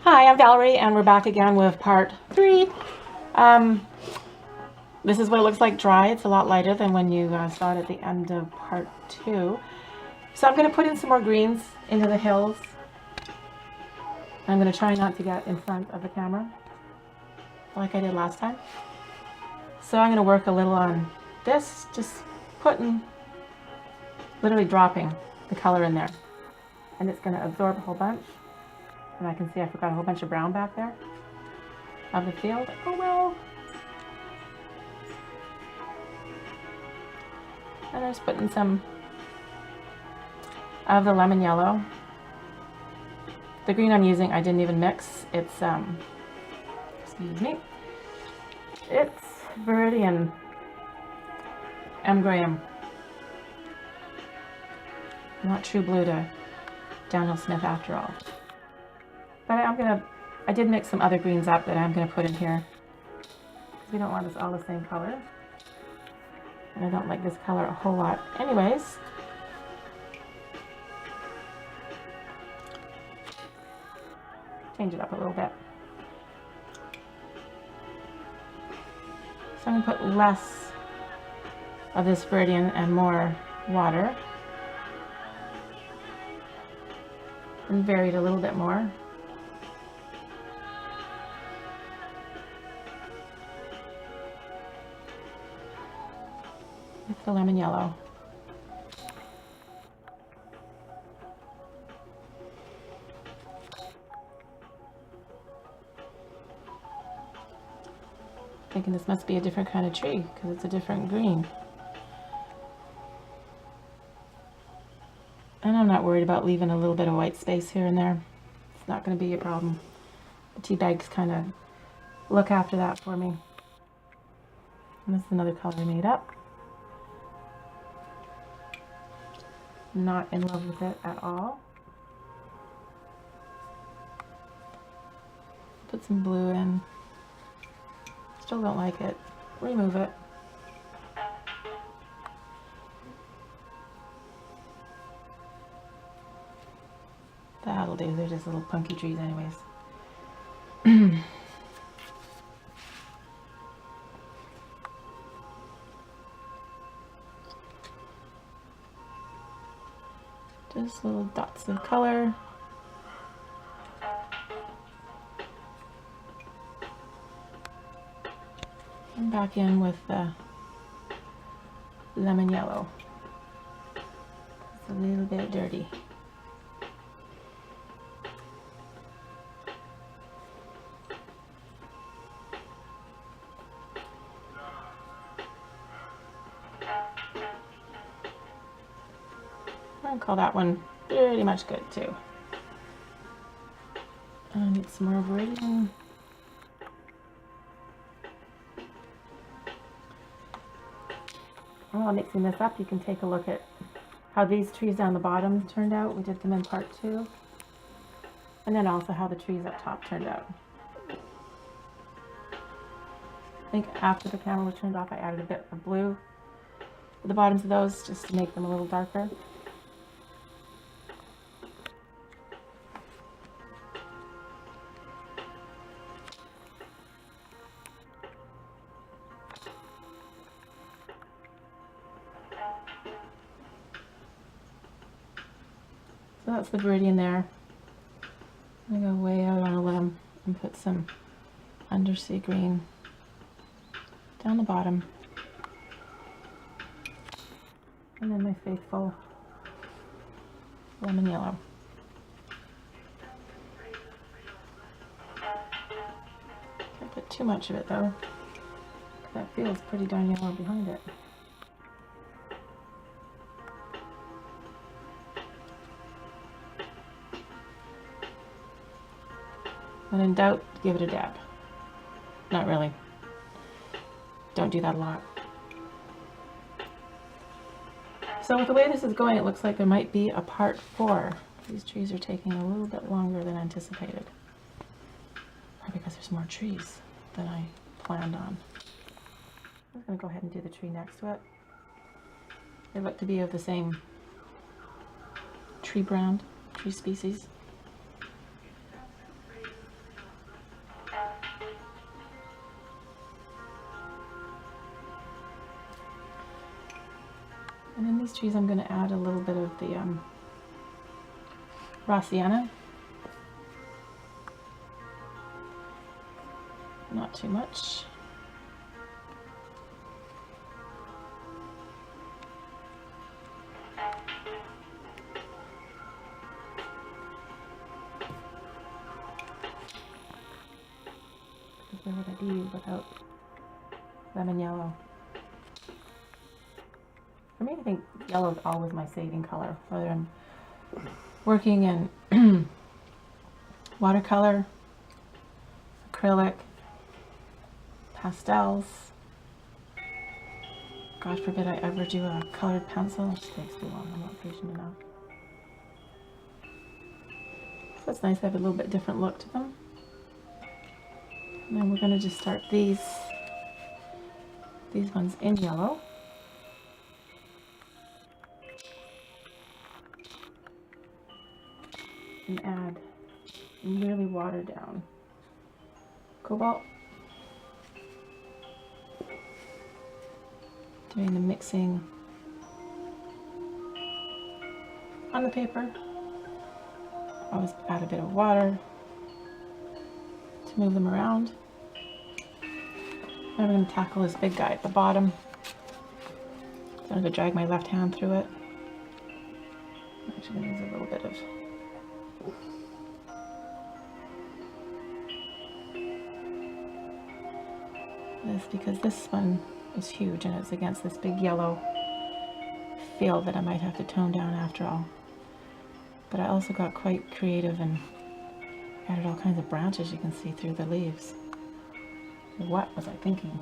Hi, I'm Valerie, and we're back again with part 3. This is what it looks like dry. It's a lot lighter than when you saw it at the end of part 2. So I'm going to put in some more greens into the hills. I'm going to try not to get in front of the camera like I did last time. So I'm going to work a little on this, just literally dropping the color in there. And it's going to absorb a whole bunch. And I can see I forgot a whole bunch of brown back there of the field. Oh well. And I'm just putting some of the lemon yellow. The green I'm using, I didn't even mix. It's, excuse me, it's Viridian M. Graham. Not true blue to Daniel Smith after all. But I did mix some other greens up that I'm gonna put in here. Because we don't want this all the same color. And I don't like this color a whole lot anyways. Change it up a little bit. So I'm gonna put less of this Viridian and more water. And vary it a little bit more. With the lemon yellow. Thinking this must be a different kind of tree because it's a different green. And I'm not worried about leaving a little bit of white space here and there. It's not going to be a problem. The tea bags kind of look after that for me. And this is another color I made up. Not in love with it at all. Put some blue in. Still don't like it. Remove it. That'll do. They're just little punky trees anyways. Just little dots of color. And back in with the lemon yellow. It's a little bit dirty. I'll call that one pretty much good too. I need some more Viridian. While I'm mixing this up, you can take a look at how these trees down the bottom turned out. We did them in part 2. And then also how the trees up top turned out. I think after the camera was turned off, I added a bit of blue at the bottoms of those just to make them a little darker. So that's the Viridian there. I'm going to go way out on a limb and put some undersea green down the bottom. And then my faithful lemon yellow. Can't put too much of it though, because that feels pretty darn yellow behind it. When in doubt, give it a dab. Not really. Don't do that a lot. So with the way this is going, it looks like there might be a part 4. These trees are taking a little bit longer than anticipated. Probably because there's more trees than I planned on. I'm going to go ahead and do the tree next to it. They look to be of the same tree brand, tree species. these trees I'm going to add a little bit of the raw sienna. Not too much. Where would I be without lemon yellow? For me, I think yellow is always my saving color, whether I'm working in watercolor, acrylic, pastels. God forbid I ever do a colored pencil. It just takes too long. I'm not patient enough. So it's nice to have a little bit different look to them. And then we're going to just start these ones in yellow. And add really watered down cobalt. Doing the mixing on the paper. Always add a bit of water to move them around. Now we're going to tackle this big guy at the bottom. So I'm going to drag my left hand through it. I'm actually going to use a little bit of this because this one is huge and it's against this big yellow field that I might have to tone down after all. But I also got quite creative and added all kinds of branches you can see through the leaves. What was I thinking?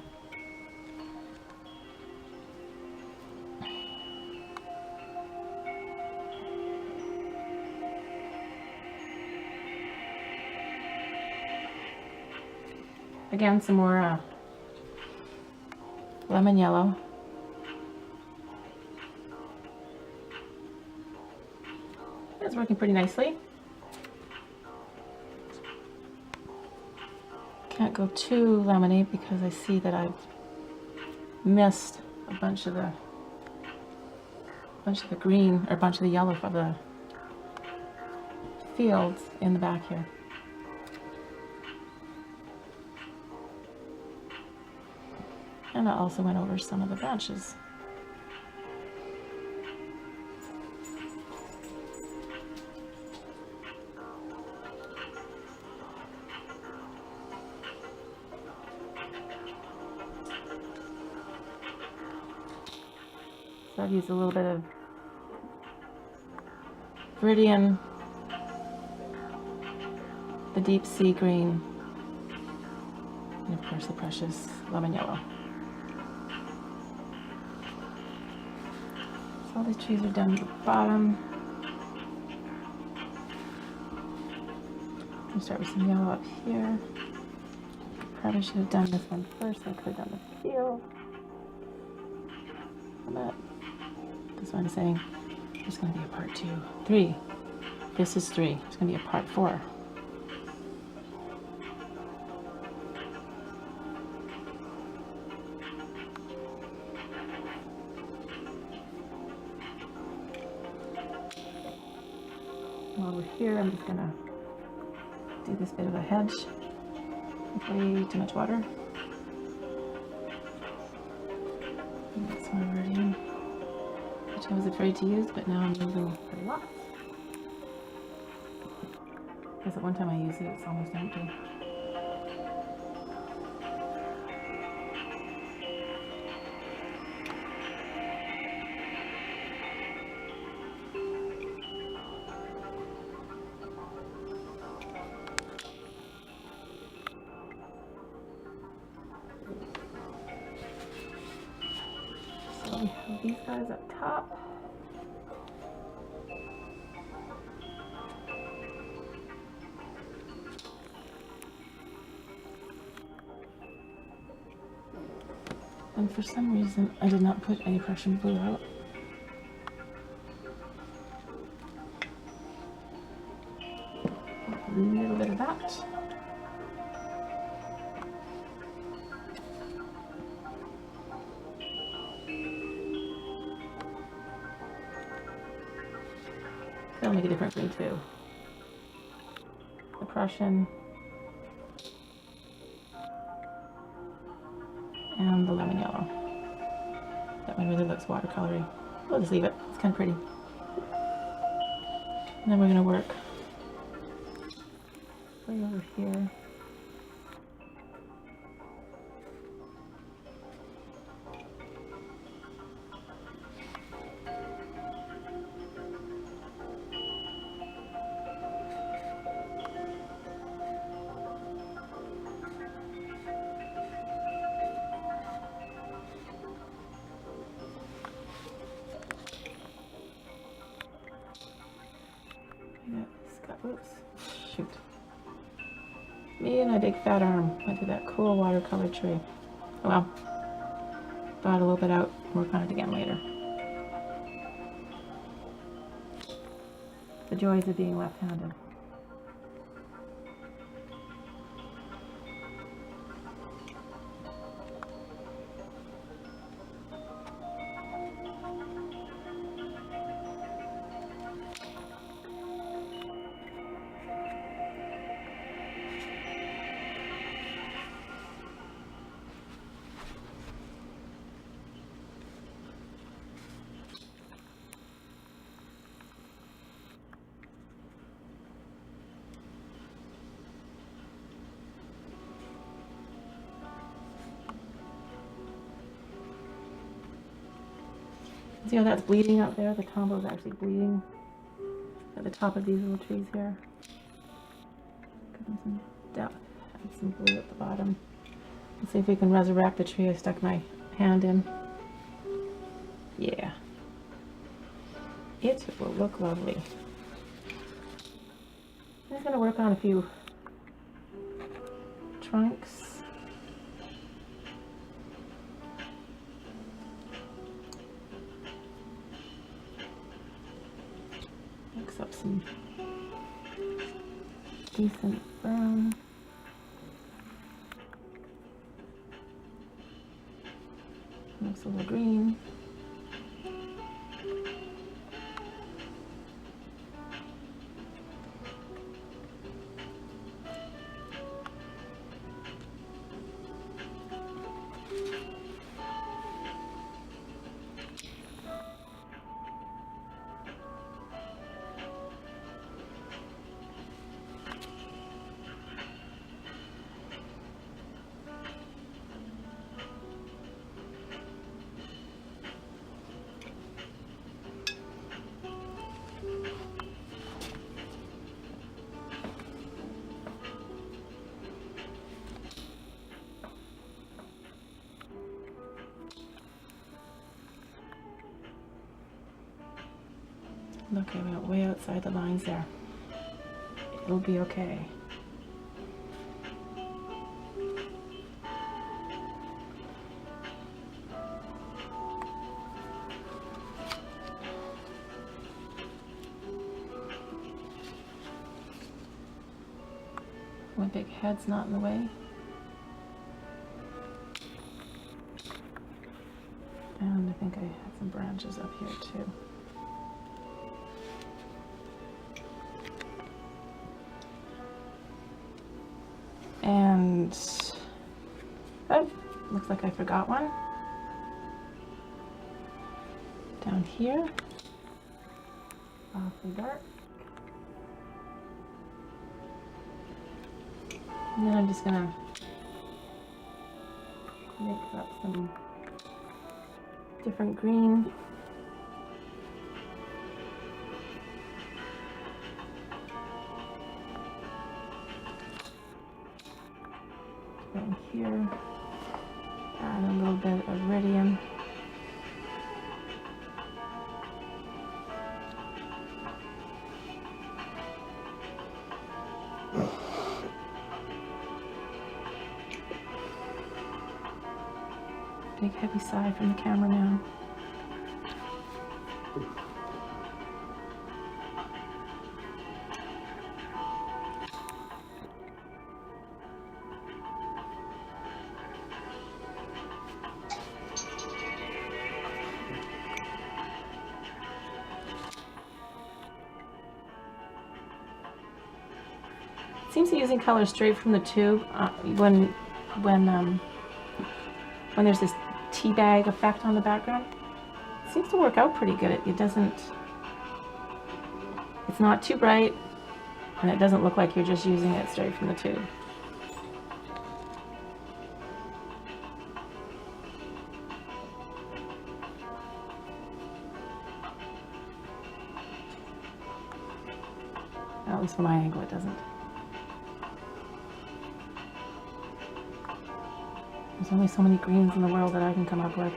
Again, some more lemon yellow. It's working pretty nicely. Can't go too lemony because I see that I've missed a bunch of the green or a bunch of the yellow of the fields in the back here. And I also went over some of the branches. So I've used a little bit of Viridian, the deep sea green, and of course the precious lemon yellow. So all these trees are down at the bottom. I'll start with some yellow up here. Probably should have done this one first. I could have done the field. But this one is saying there's going to be a part 2. 3. This is 3. It's going to be a part 4. While we're here, I'm just going to do this bit of a hedge with way too much water. And that's some Viridian, which I was afraid to use, but now I'm using a lot. Because at one time I used it, it's almost empty. So we have these guys up top. And for some reason, I did not put any Prussian blue out. A little bit of that. make a different green too. The Prussian. And the lemon yellow. That one really looks watercolory. We'll just leave it. It's kind of pretty. And then we're going to work way over here. Oops, shoot. Me and a big fat arm went through that cool watercolor tree. Oh well, thought a little bit out, work on it again later. The joys of being left-handed. See how that's bleeding out there? The Tombow is actually bleeding at the top of these little trees here. Give them some depth. Add some blue at the bottom. Let's see if we can resurrect the tree I stuck my hand in. Yeah. It will look lovely. I'm just going to work on a few trunks. Mix up some decent brown. Mix a little green. Okay, we went way outside the lines there. It'll be okay. My big head's not in the way. And I think I have some branches up here too. And oh, looks like I forgot one. Down here, awfully dark. And then I'm just gonna mix up some different green. Down here, add a little bit of iridium. Big heavy sigh from the camera now. seems to be using color straight from the tube when there's this tea bag effect on the background. It seems to work out pretty good. It doesn't, it's not too bright, and it doesn't look like you're just using it straight from the tube. At least from my angle, it doesn't. There's only so many greens in the world that I can come up with.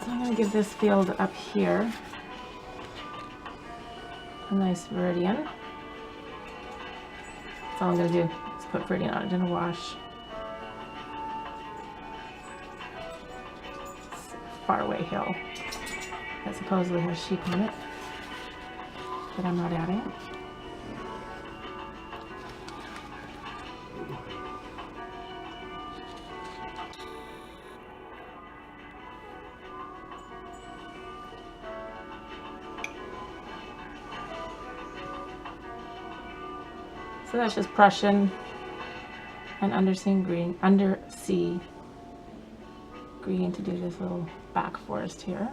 So I'm going to give this field up here a nice Viridian. That's all I'm going to do, is put Viridian on it in a wash. It's a faraway hill that supposedly has sheep on it, but I'm not adding. So that's just Prussian and undersea green to do this little back forest here.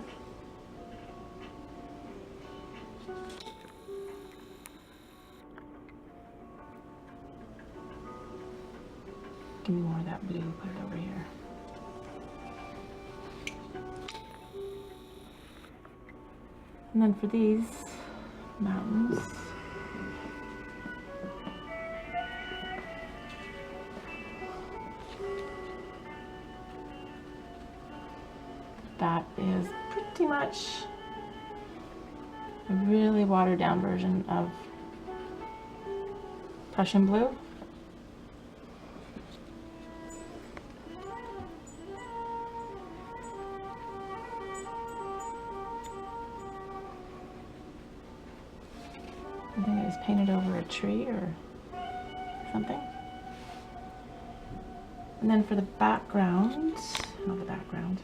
Give me more of that blue, put it over here. And then for these mountains, that is pretty much a really watered down version of Prussian blue. I think it was painted over a tree or something. And then for the background, not the background,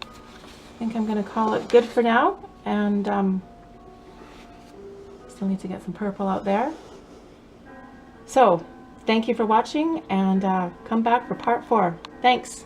I think I'm going to call it good for now, and still need to get some purple out there. So thank you for watching, and come back for part 4. Thanks.